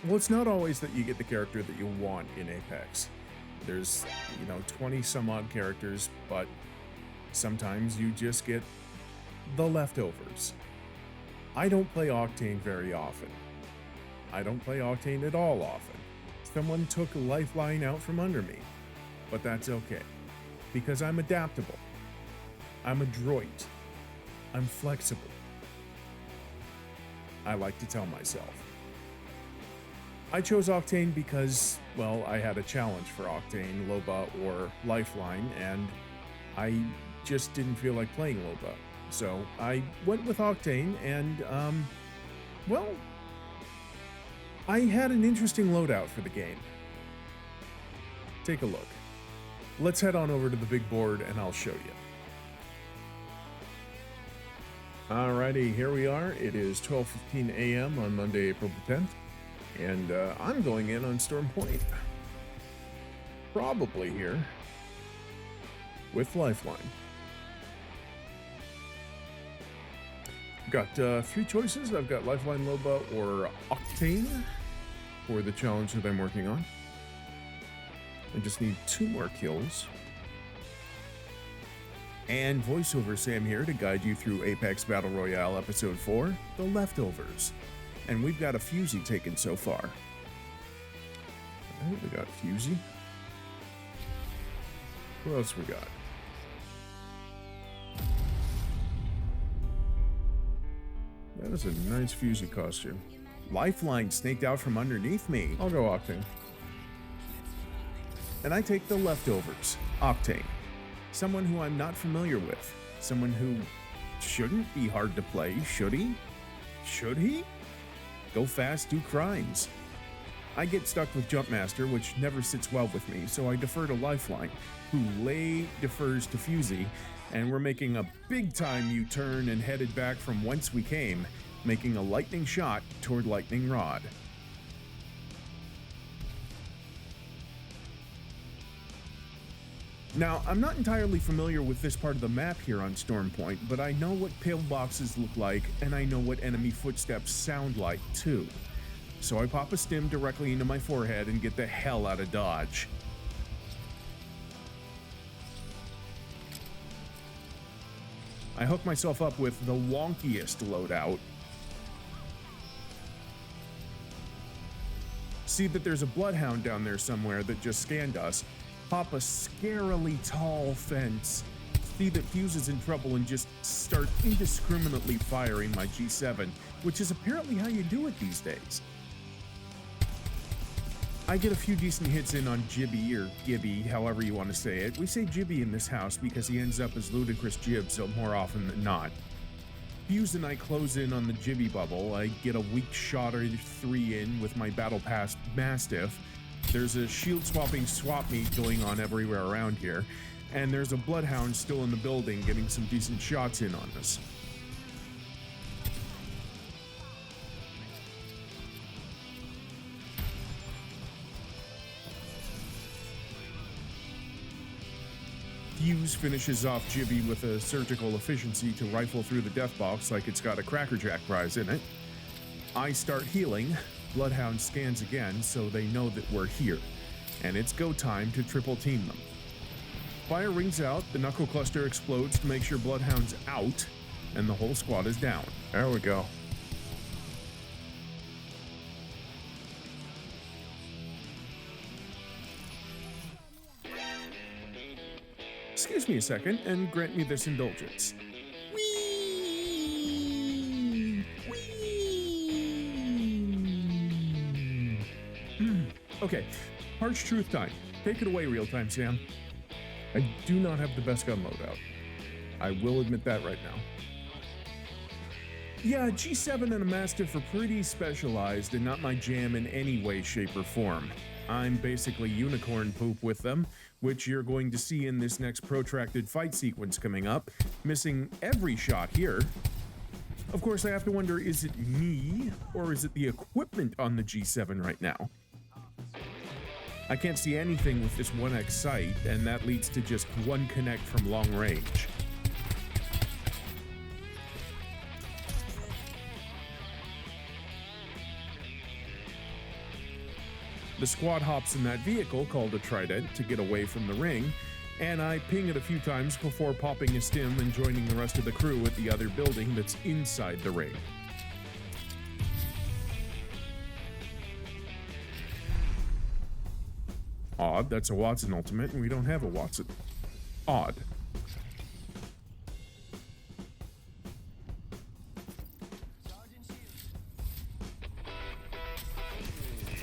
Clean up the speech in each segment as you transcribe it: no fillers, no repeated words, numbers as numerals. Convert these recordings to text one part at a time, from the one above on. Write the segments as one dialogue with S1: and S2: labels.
S1: Well, it's not always that you get the character that you want in Apex. There's, 20 some odd characters, but sometimes you just get the leftovers. I don't play Octane very often. I don't play Octane at all often. Someone took a lifeline out from under me, but that's okay, because I'm adaptable. I'm adroit. I'm flexible. I like to tell myself. I chose Octane because, well, I had a challenge for Octane, Loba, or Lifeline, and I just didn't feel like playing Loba. So I went with Octane, and, well, I had an interesting loadout for the game. Take a look. Let's head on over to the big board, and I'll show you. Alrighty, here we are. It is 12:15 a.m. on Monday, April the 10th. And I'm going in on Storm Point. Probably here. With Lifeline. Got 3 choices. I've got Lifeline, Loba, or Octane for the challenge that I'm working on. I just need 2 more kills. And voiceover Sam here to guide you through Apex Battle Royale Episode 4, The Leftovers. And we've got a Fusey taken so far. Alright, we got Fusey. What else we got? That is a nice Fusey costume. Lifeline snaked out from underneath me. I'll go Octane. And I take the leftovers. Octane. Someone who I'm not familiar with. Someone who shouldn't be hard to play, should he? Should he? Go fast, do crimes. I get stuck with Jumpmaster, which never sits well with me, so I defer to Lifeline, who defers to Fusey, and we're making a big-time U-turn and headed back from whence we came, making a lightning shot toward Lightning Rod. Now, I'm not entirely familiar with this part of the map here on Storm Point, but I know what pillboxes look like, and I know what enemy footsteps sound like, too. So I pop a stim directly into my forehead and get the hell out of Dodge. I hook myself up with the WONKIEST loadout. See that there's a bloodhound down there somewhere that just scanned us. Pop a scarily tall fence, see that Fuse is in trouble, and just start indiscriminately firing my G7, which is apparently how you do it these days. I get a few decent hits in on Jibby, or Gibby, however you want to say it. We say Jibby in this house because he ends up as Ludicrous Jibs more often than not. Fuse and I close in on the Jibby bubble. I get a weak shot or 3 in with my Battle Pass Mastiff. There's a shield-swapping swap meet going on everywhere around here, and there's a Bloodhound still in the building getting some decent shots in on us. Fuse finishes off Jibby with a surgical efficiency to rifle through the death box like it's got a Cracker Jack prize in it. I start healing. Bloodhound scans again, so they know that we're here, and it's go time to triple team them. Fire rings out, the knuckle cluster explodes to make sure Bloodhound's out, and the whole squad is down. There we go. Excuse me a second, and grant me this indulgence. Okay, harsh truth time. Take it away, real-time Sam. I do not have the best gun loadout. I will admit that right now. Yeah, G7 and a Mastiff are pretty specialized and not my jam in any way, shape, or form. I'm basically unicorn poop with them, which you're going to see in this next protracted fight sequence coming up, missing every shot here. Of course, I have to wonder, is it me, or is it the equipment on the G7 right now? I can't see anything with this 1x sight, and that leads to just one connect from long range. The squad hops in that vehicle called a Trident to get away from the ring, and I ping it a few times before popping a stim and joining the rest of the crew at the other building that's inside the ring. Odd, that's a Watson ultimate, and we don't have a Watson. Odd.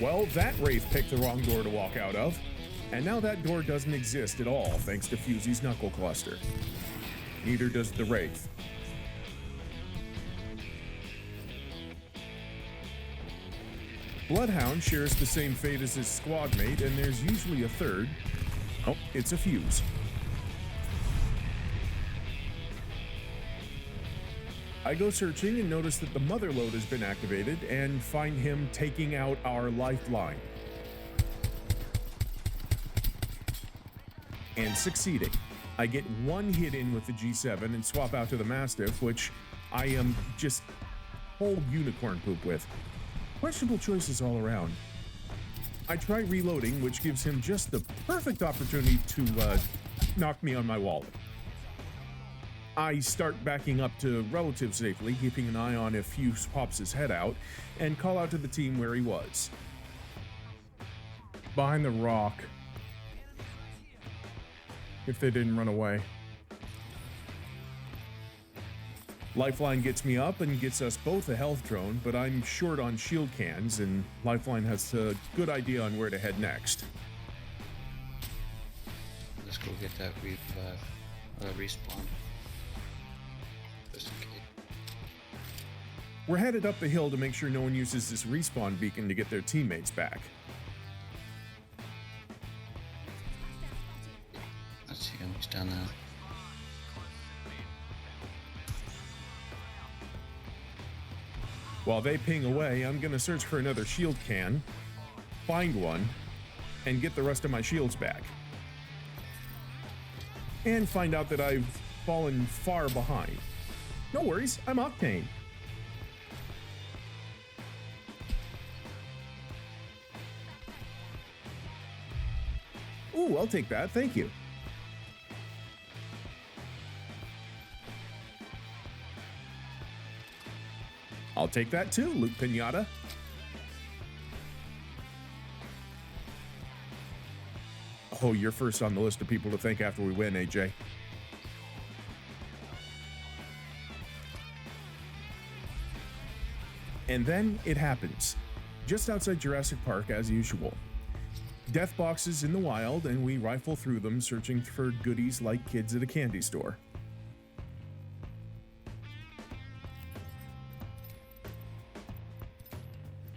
S1: Well, that Wraith picked the wrong door to walk out of, and now that door doesn't exist at all thanks to Fusey's Knuckle Cluster. Neither does the Wraith. Bloodhound shares the same fate as his squad mate, and there's usually a third. Oh, it's a Fuse. I go searching and notice that the mother load has been activated and find him taking out our lifeline. And succeeding. I get one hit in with the G7 and swap out to the Mastiff, which I am just whole unicorn poop with. Questionable choices all around. I try reloading, which gives him just the perfect opportunity to knock me on my wallet. I start backing up to relative safely, keeping an eye on if Fuse pops his head out, and call out to the team where he was. Behind the rock. If they didn't run away. Lifeline gets me up and gets us both a health drone, but I'm short on shield cans, and Lifeline has a good idea on where to head next.
S2: Let's go get that respawn. Just in case.
S1: We're headed up the hill to make sure no one uses this respawn beacon to get their teammates back.
S2: Let's see him, he's down there.
S1: While they ping away, I'm gonna search for another shield can, find one, and get the rest of my shields back. And find out that I've fallen far behind. No worries, I'm Octane. Ooh, I'll take that, thank you. I'll take that too, Luke Pinata. Oh, you're first on the list of people to thank after we win, AJ. And then it happens. Just outside Jurassic Park, as usual. Death boxes in the wild, and we rifle through them, searching for goodies like kids at a candy store.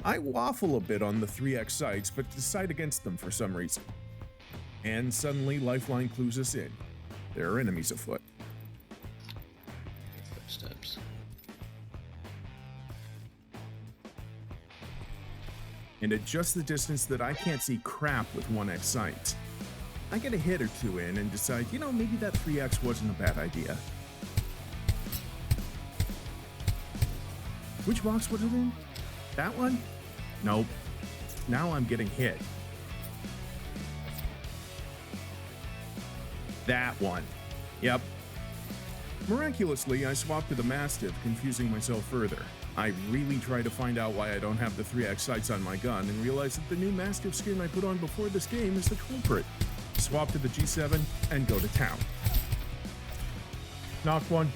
S1: I waffle a bit on the 3x sights, but decide against them for some reason. And suddenly, Lifeline clues us in. There are enemies afoot.
S2: Footsteps.
S1: And at just the distance that I can't see crap with 1x sights. I get a hit or two in and decide, you know, maybe that 3x wasn't a bad idea. Which box was it in? That one? Nope. Now I'm getting hit. That one. Yep. Miraculously, I swap to the Mastiff, confusing myself further. I really try to find out why I don't have the 3x sights on my gun and realize that the new Mastiff skin I put on before this game is the culprit. Swap to the G7 and go to town. Knock one.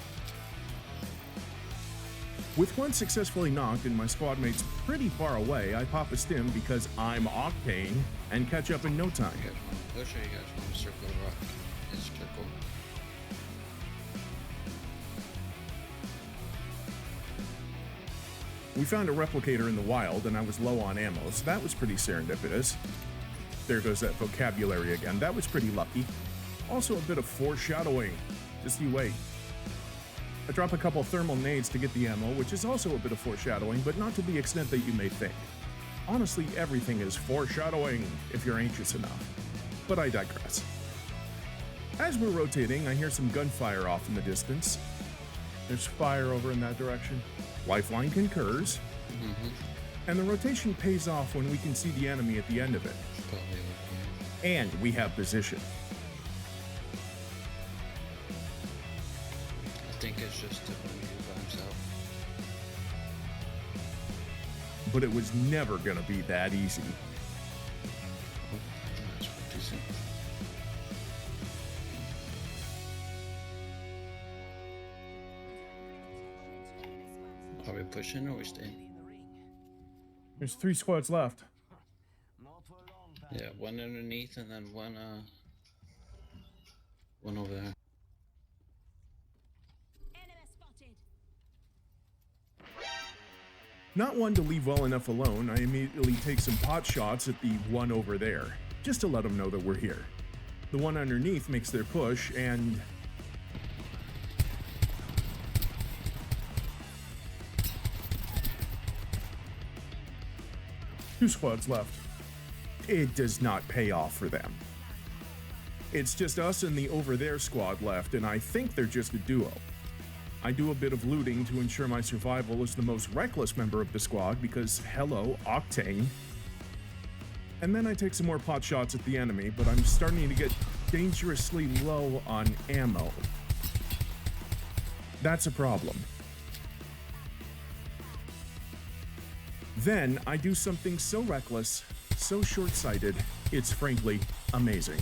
S1: With one successfully knocked and my squad mates pretty far away, I pop a stim because I'm Octane and catch up in no time.
S2: I'll show you guys one circle of rock. It's circle.
S1: We found a replicator in the wild and I was low on ammo, so that was pretty serendipitous. There goes that vocabulary again. That was pretty lucky. Also a bit of foreshadowing. Just you wait. I drop a couple thermal nades to get the ammo, which is also a bit of foreshadowing, but not to the extent that you may think. Honestly, everything is foreshadowing if you're anxious enough. But I digress. As we're rotating, I hear some gunfire off in the distance. There's fire over in that direction. Lifeline concurs. And the rotation pays off when we can see the enemy at the end of it.
S2: Probably over
S1: And we have position.
S2: here. I think it's just a move by himself.
S1: But it was never gonna be that easy.
S2: Oh, that's decent. Are we pushing or we staying?
S1: There's 3 squads left.
S2: Yeah, one underneath and then one over there.
S1: Not one to leave well enough alone, I immediately take some pot shots at the one over there, just to let them know that we're here. The one underneath makes their push, and two squads left. It does not pay off for them. It's just us and the over there squad left, and I think they're just a duo. I do a bit of looting to ensure my survival as the most reckless member of the squad because, hello, Octane. And then I take some more pot shots at the enemy, but I'm starting to get dangerously low on ammo. That's a problem. Then I do something so reckless, so short-sighted, it's frankly amazing.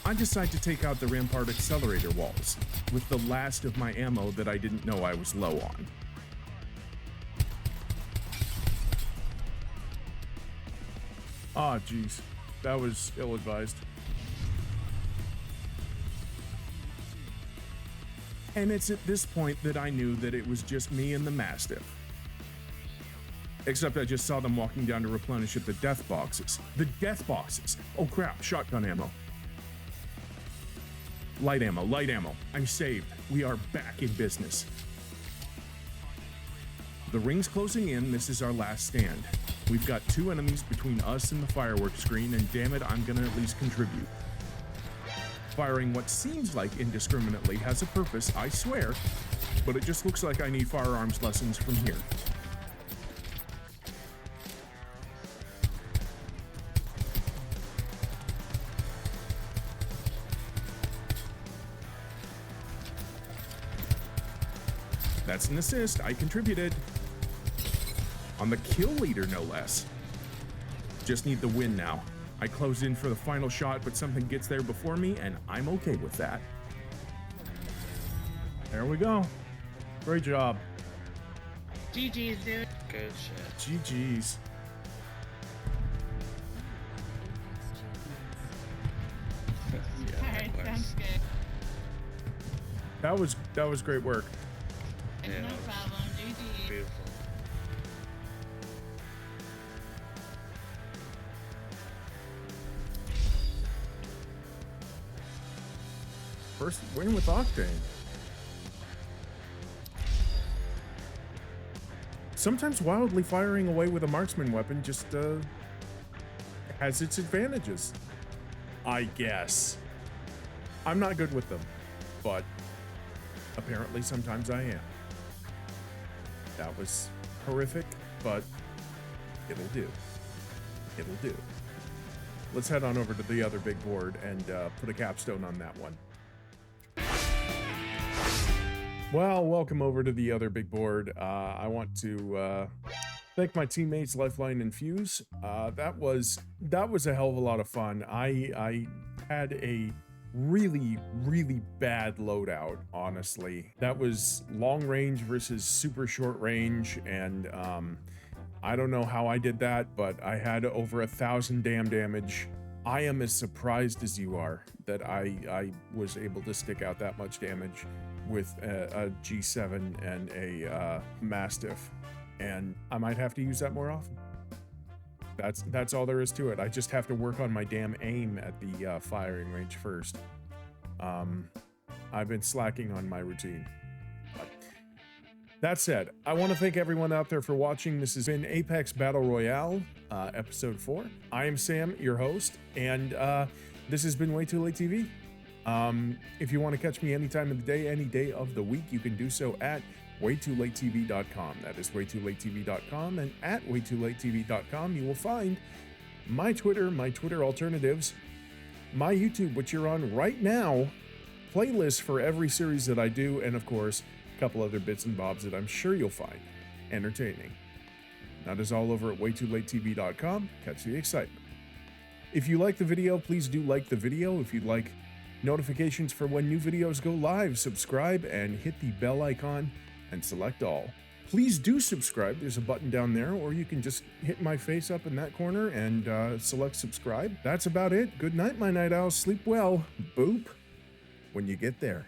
S1: I decide to take out the Rampart accelerator walls with the last of my ammo that I didn't know I was low on. Ah, jeez. That was ill-advised. And it's at this point that I knew that it was just me and the Mastiff. Except I just saw them walking down to replenish at the death boxes. The death boxes! Oh crap, shotgun ammo. Light ammo, light ammo. I'm saved. We are back in business. The ring's closing in. This is our last stand. We've got 2 enemies between us and the fireworks screen, and damn it, I'm gonna at least contribute. Firing what seems like indiscriminately has a purpose, I swear, but it just looks like I need firearms lessons from here. That's an assist. I contributed. On the kill leader, no less. Just need the win now. I close in for the final shot, but something gets there before me, and I'm okay with that. There we go. Great job.
S3: GG's, dude.
S2: Good shit.
S1: GG's.
S2: Yeah,
S3: Alright,
S2: that
S3: sounds
S2: works.
S3: good.
S1: That was great work.
S2: Yeah,
S3: No
S2: that was
S3: problem. GG.
S2: beautiful.
S1: First win with Octane. Sometimes wildly firing away with a marksman weapon just has its advantages. I guess. I'm not good with them, but apparently sometimes I am. That was horrific, but it'll do. It'll do. Let's head on over to the other big board and put a capstone on that one. Well, welcome over to the other big board. I want to thank my teammates Lifeline and Fuse. That was a hell of a lot of fun. I had a really bad loadout, honestly. That was long range versus super short range, and I don't know how I did that, but I had over 1,000 damage. I am as surprised as you are that I was able to stick out that much damage with a G7 and a Mastiff, and I might have to use that more often. That's all there is to it. I just have to work on my damn aim at the firing range first. I've been slacking on my routine. But that said, I want to thank everyone out there for watching. This has been Apex Battle Royale, episode 4. I am Sam, your host, and this has been Way Too Late TV. If you want to catch me any time of the day, any day of the week, you can do so at waytoolatetv.com. That is waytoolatetv.com, and at waytoolatetv.com you will find my Twitter alternatives, my YouTube, which you're on right now, playlists for every series that I do, and of course, a couple other bits and bobs that I'm sure you'll find entertaining. That is all over at waytoolatetv.com. Catch the excitement. If you like the video, please do like the video. If you'd like notifications for when new videos go live, subscribe and hit the bell icon and select all. Please do subscribe. There's a button down there, or you can just hit my face up in that corner and select subscribe. That's about it. Good night, my night owls. Sleep well. Boop when you get there.